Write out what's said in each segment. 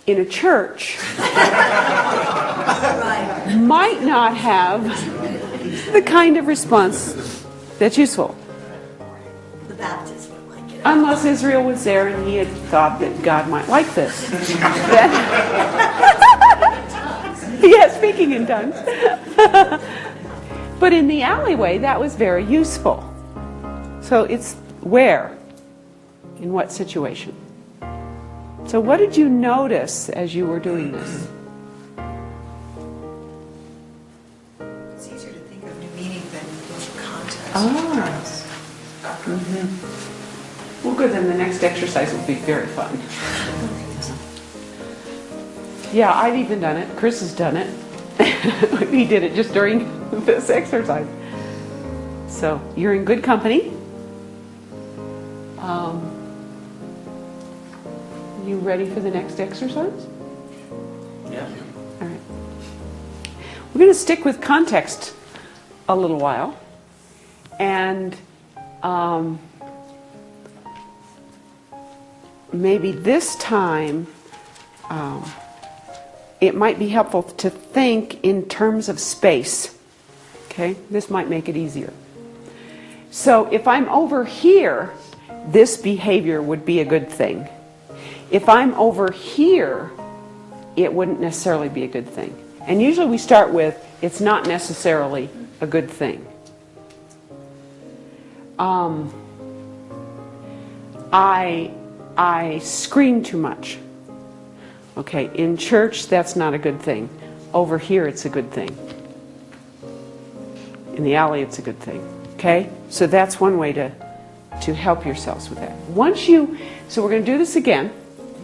in a church might not have the kind of response that's useful. The Baptists would like it. Unless Israel was there and he had thought that God might like this. Yeah, speaking in tongues. But in the alleyway, that was very useful. So it's where? In what situation? So what did you notice as you were doing this? It's easier to think of new meaning than context. Oh. Mm-hmm. Well, good. Then the next exercise will be very fun. Yeah, I've even done it. Chris has done it. He did it just during this exercise. So you're in good company. You ready for the next exercise? Yeah. All right. We're going to stick with context a little while. And maybe this time it might be helpful to think in terms of space. Okay? This might make it easier. So if I'm over here, this behavior would be a good thing. If I'm over here, it wouldn't necessarily be a good thing. And usually we start with, it's not necessarily a good thing. I scream too much. Okay, in church, that's not a good thing. Over here, it's a good thing. In the alley, it's a good thing. Okay? So that's one way to help yourselves with that. So we're going to do this again,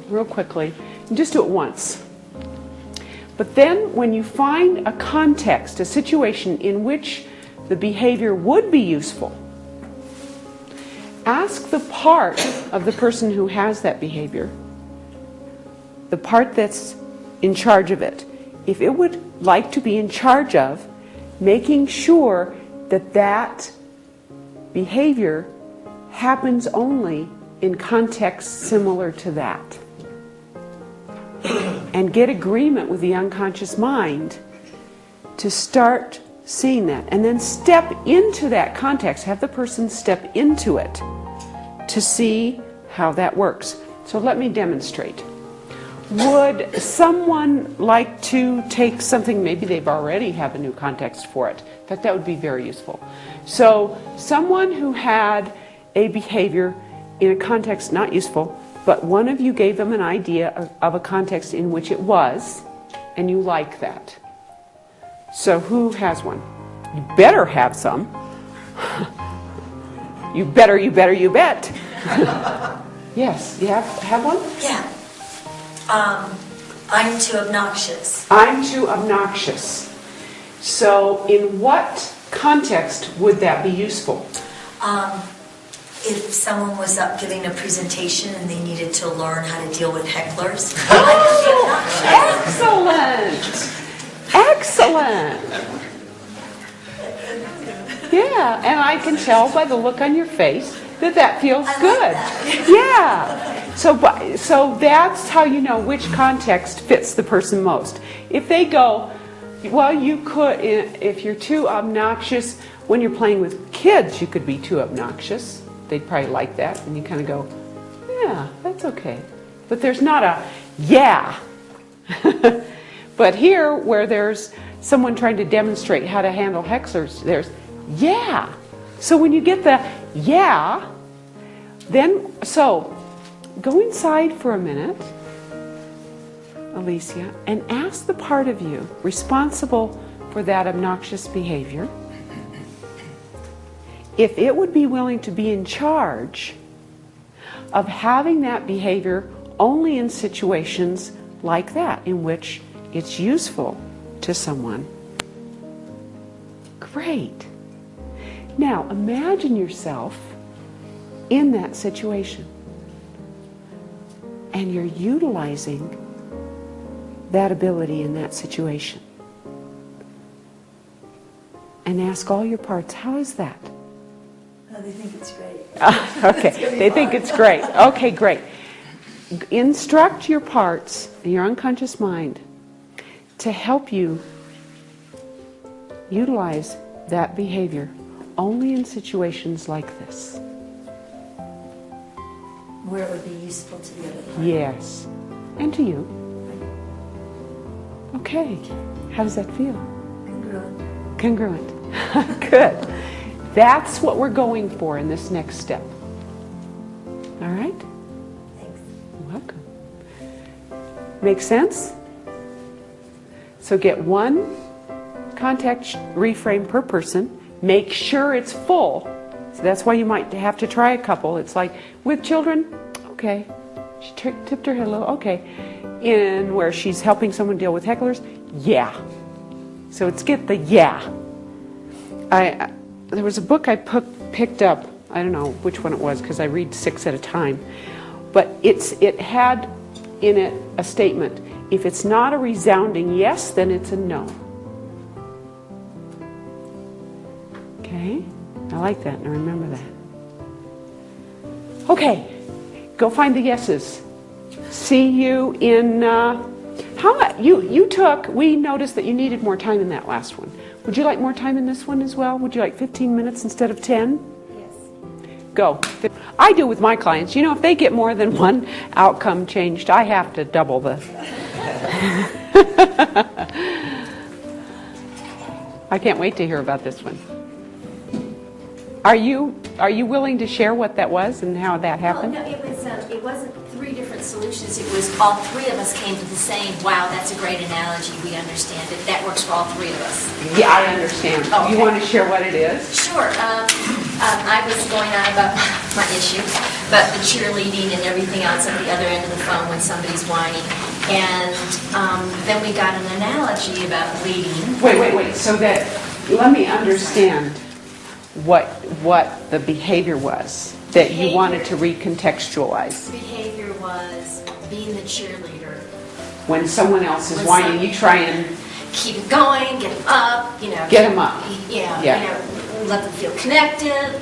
real quickly, and just do it once. But then when you find a context, a situation in which the behavior would be useful, ask the part of the person who has that behavior, the part that's in charge of it, if it would like to be in charge of making sure that that behavior happens only in contexts similar to that. And get agreement with the unconscious mind to start seeing that. And then step into that context. Have the person step into it to see how that works. So let me demonstrate. Would someone like to take something, maybe they've already have a new context for it. In fact, that would be very useful. So someone who had a behavior in a context not useful, but one of you gave them an idea of a context in which it was, and you like that. So who has one? You better have some. You bet. Yes, you have one? Yeah. I'm too obnoxious. I'm too obnoxious. So in what context would that be useful? If someone was up giving a presentation and they needed to learn how to deal with hecklers, Excellent! Yeah, and I can tell by the look on your face that feels good. Yeah. So that's how you know which context fits the person most. If they go, well, you could, if you're too obnoxious, when you're playing with kids, you could be too obnoxious. They'd probably like that, and you kind of go, yeah, that's okay. But there's not a, yeah. But here, where there's someone trying to demonstrate how to handle hecklers, there's, yeah. So when you get the, yeah, then, so, go inside for a minute, Alicia, and ask the part of you responsible for that obnoxious behavior if it would be willing to be in charge of having that behavior only in situations like that, in which it's useful to someone. Great. Now, imagine yourself in that situation, and you're utilizing that ability in that situation. And ask all your parts, how is that? Oh, they think it's great. Okay, they think it's great. Okay, great. instruct your parts in your unconscious mind to help you utilize that behavior only in situations like this. Where it would be useful to the other party. Yes. And to you. Okay. How does that feel? Congruent. Congruent. Good. That's what we're going for in this next step. All right? Thanks. Welcome. Make sense? So get one contact reframe per person. Make sure it's full. So that's why you might have to try a couple. It's like with children, okay. She tipped her head a little, okay. In where she's helping someone deal with hecklers, yeah. So it's get the yeah. There was a book I picked up. I don't know which one it was because I read 6 at a time. But it had in it a statement. If it's not a resounding yes, then it's a no. Okay? I like that and I remember that. Okay. Go find the yeses. See you in... we noticed that you needed more time in that last one. Would you like more time in this one as well? Would you like 15 minutes instead of 10? Yes. Go. I do with my clients. You know, if they get more than one outcome changed, I have to double the... I can't wait to hear about this one. Are you willing to share what that was and how that happened? Well, no, it wasn't 3 different solutions. It was all 3 of us came to the same, wow, that's a great analogy. We understand it. That works for all 3 of us. Yeah, I understand. Oh, You okay. want to share what it is? Sure. I was going on about my issue, but the cheerleading and everything else at the other end of the phone when somebody's whining. And then we got an analogy about leading. Wait. So that, let me understand what the behavior was that you wanted to recontextualize. Behavior was being the cheerleader. When someone else is whining, you try and Keep it going, get them up, get them up. Yeah. Yeah. Let them feel connected,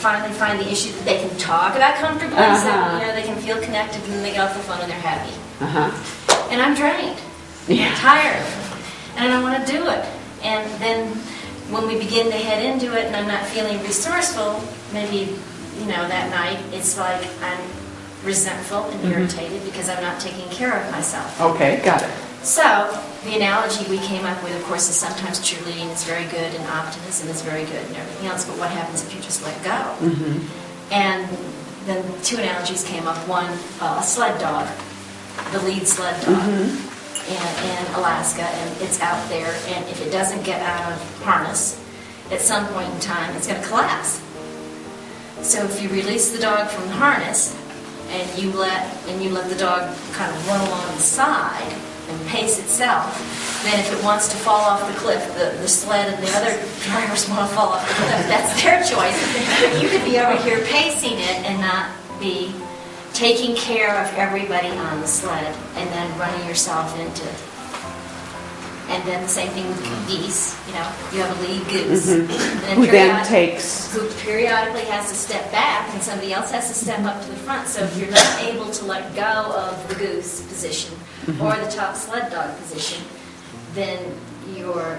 finally find the issue that they can talk about comfortably, so, they can feel connected, and then they get off the phone and they're happy. And I'm drained. Yeah. I'm tired. And I don't want to do it. And then when we begin to head into it and I'm not feeling resourceful, maybe, that night, it's like I'm resentful and irritated because I'm not taking care of myself. Okay, got it. So, the analogy we came up with, of course, is sometimes cheerleading is very good and optimism is very good and everything else, but what happens if you just let go? And then 2 analogies came up. One, a sled dog, the lead sled dog in Alaska, and it's out there, and if it doesn't get out of harness, at some point in time, it's going to collapse. So if you release the dog from the harness, and you let the dog kind of run along the side and pace itself, then if it wants to fall off the cliff, the sled and the other drivers want to fall off the cliff, that's their choice. You could be over here pacing it and not be taking care of everybody on the sled and then running yourself into it. And then the same thing with geese. You have a lead goose. Who then takes... Who periodically has to step back and somebody else has to step up to the front. So if you're not able to let go of the goose position or the top sled dog position, then you're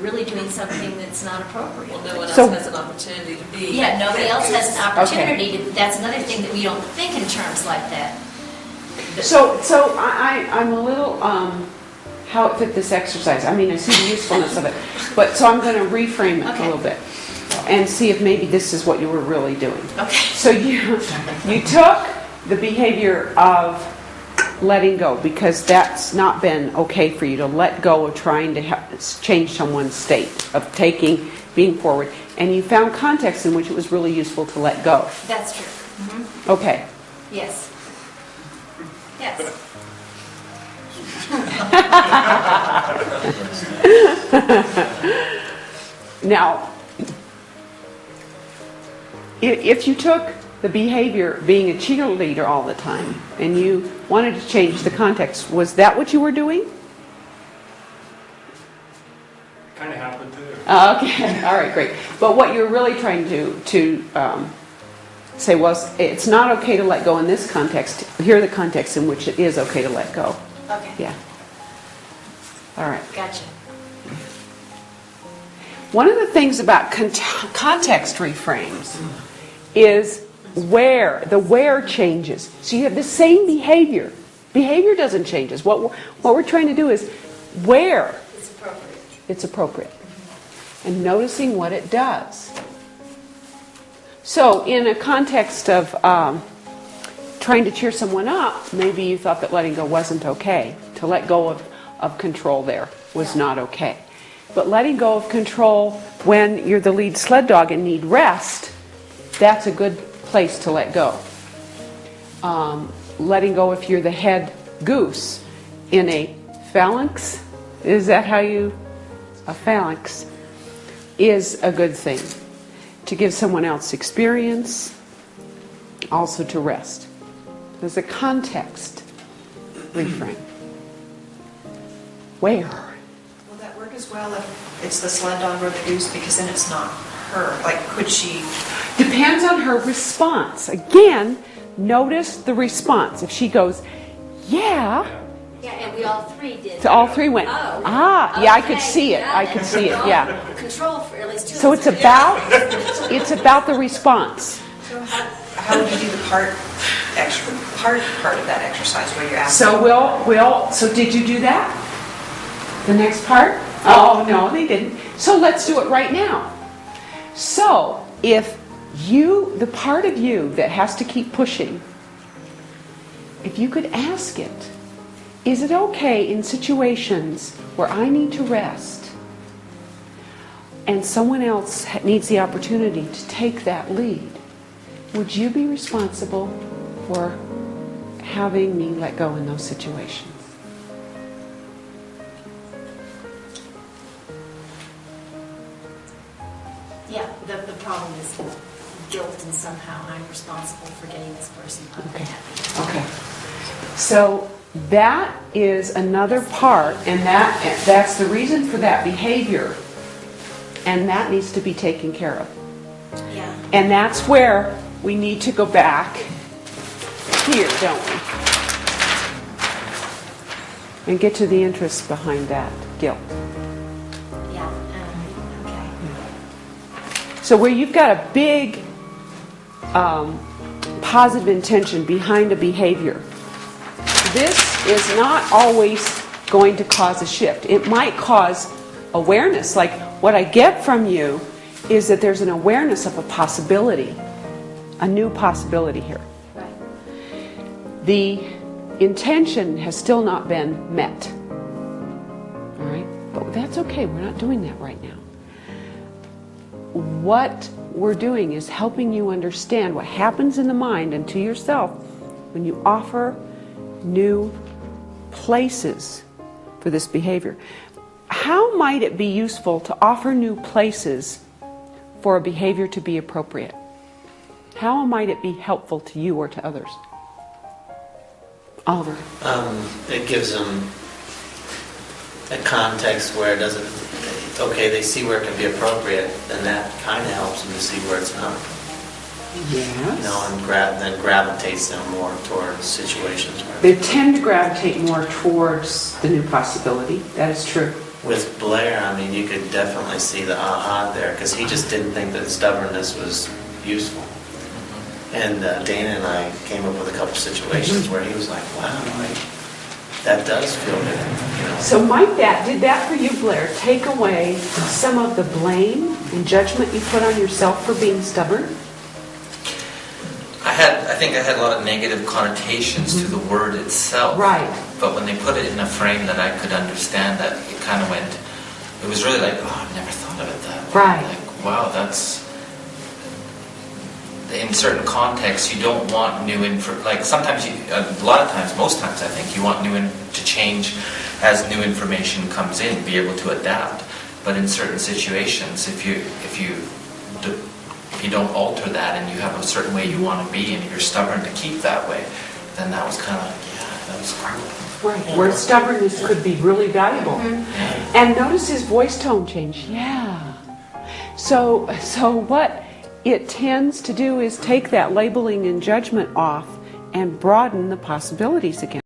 really doing something that's not appropriate. Well, no one else So- has an opportunity to be. Yeah, nobody else has an Okay. opportunity. That's another thing that we don't think in terms like that. So I'm a little... how it fit this exercise. I mean, I see the usefulness of it. But so I'm going to reframe it a Okay. little bit and see if maybe this is what you were really doing. Okay. So you took the behavior of letting go because that's not been okay for you to let go of trying to change someone's state of being forward. And you found contexts in which it was really useful to let go. That's true. Okay. Yes. Yes. Now, if you took the behavior being a cheerleader all the time and you wanted to change the context, was that what you were doing? Kind of happened too. Okay, all right, great. But what you're really trying to say, well, it's not okay to let go in this context. Here are the contexts in which it is okay to let go. Okay. Yeah. All right. Gotcha. One of the things about context reframes is the where changes. So you have the same behavior. Behavior doesn't change. What we're trying to do is where It's appropriate. it's appropriate. And noticing what it does. So in a context of trying to cheer someone up, maybe you thought that letting go wasn't okay. To let go of control there was not okay. But letting go of control when you're the lead sled dog and need rest, that's a good place to let go. Letting go if you're the head goose in a phalanx, is that how you... A phalanx is a good thing. To give someone else experience, also to rest. There's a context reframe. Where? Will that work as well if it's the sled dog or the goose, because then it's not her? Like, could she... Depends on her response. Again, notice the response. If she goes, yeah, Yeah, and we all three did. so all three went, Oh. yeah, I could Okay, see it. got I could see it, yeah. Control for at least two. So of it's us. about the response. So how would you do the part of that exercise where you're asking? So so did you do that? The next part? Oh, no, they didn't. So let's do it right now. So if the part of you that has to keep pushing, if you could ask it, is it okay in situations where I need to rest and someone else needs the opportunity to take that lead, would you be responsible for having me let go in those situations? Yeah, the problem is guilt, and somehow I'm responsible for getting this person unhappy. Okay. So that is another part, and that's the reason for that behavior, and that needs to be taken care of. Yeah. And that's where we need to go back here, don't we? And get to the interest behind that guilt. Yeah. Okay. So where you've got a big positive intention behind a behavior, this is not always going to cause a shift. It might cause awareness. Like what I get from you is that there's an awareness of a possibility, a new possibility here. Right. The intention has still not been met. All right? But that's okay. We're not doing that right now. What we're doing is helping you understand what happens in the mind and to yourself when you offer new places for this behavior. How might it be useful to offer new places for a behavior to be appropriate? How might it be helpful to you or to others? Oliver. It gives them a context where it doesn't, okay, they see where it can be appropriate, and that kind of helps them to see where it's not. Yes. You know, and then gravitates them more towards situations where... They tend to gravitate more towards the new possibility. That is true. With Blair, I mean, you could definitely see the aha there, because he just didn't think that stubbornness was useful. And Dana and I came up with a couple situations where he was like, wow, that does feel good. You know? So did that for you, Blair, take away some of the blame and judgment you put on yourself for being stubborn? I think I had a lot of negative connotations to the word itself. Right. But when they put it in a frame that I could understand, that it kind of went, it was really like, oh, I've never thought of it that way. Right. Like, wow, that's, in certain contexts, you don't want new info. Like sometimes, a lot of times, most times I think, you want to change as new information comes in, be able to adapt. But in certain situations, if you don't alter that and you have a certain way you want to be and you're stubborn to keep that way, then that was kind of like, yeah, that was cool. Right. Where stubbornness could be really valuable. Yeah. And notice his voice tone change. Yeah. So what it tends to do is take that labeling and judgment off and broaden the possibilities again.